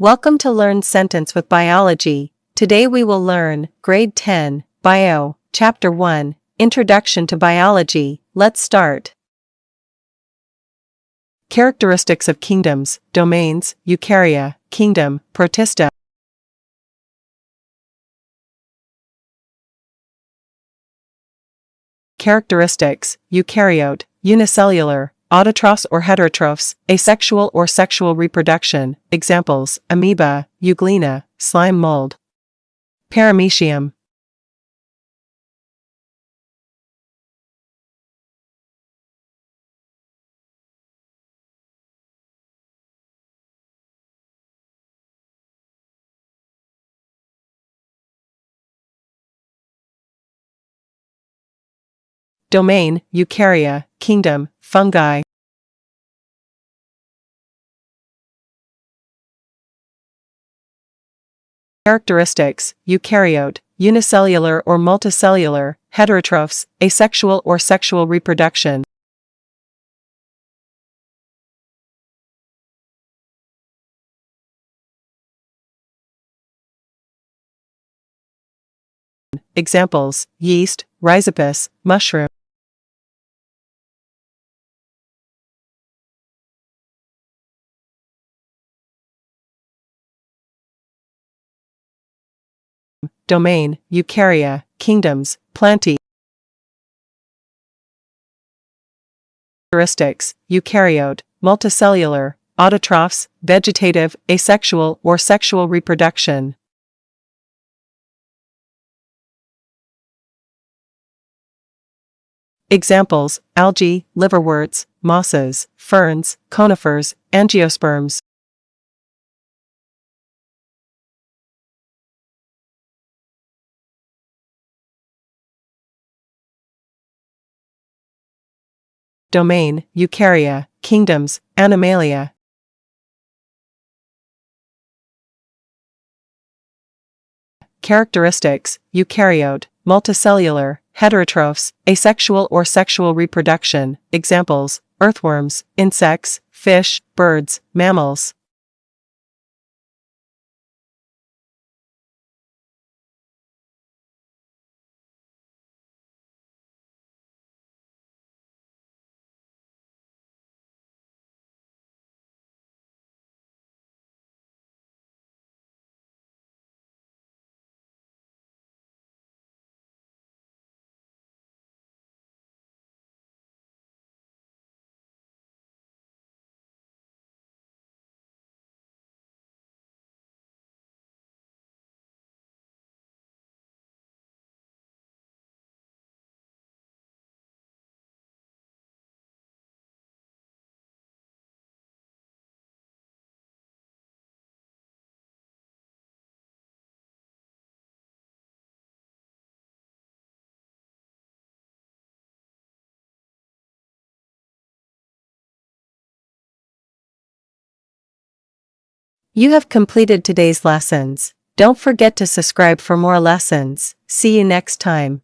Welcome to Learn Sentence with Biology. Today we will learn Grade 10, Bio, Chapter 1, Introduction to Biology. Let's start. Characteristics of kingdoms, domains, Eukarya, kingdom, Protista. Characteristics, eukaryote, unicellular, autotrophs or heterotrophs, asexual or sexual reproduction. Examples, amoeba, euglena, slime mold. Paramecium. Domain, Eukarya, kingdom, fungi. Characteristics, eukaryote, unicellular or multicellular, heterotrophs, asexual or sexual reproduction. Examples, yeast, rhizopus, mushroom. Domain, Eukarya, kingdoms, plantae. Characteristics, eukaryote, multicellular, autotrophs, vegetative, asexual or sexual reproduction. Examples, algae, liverworts, mosses, ferns, conifers, angiosperms. Domain, Eukarya, kingdoms, Animalia. Characteristics, eukaryote, multicellular, heterotrophs, asexual or sexual reproduction. Examples, earthworms, insects, fish, birds, mammals. You have completed today's lessons. Don't forget to subscribe for more lessons. See you next time.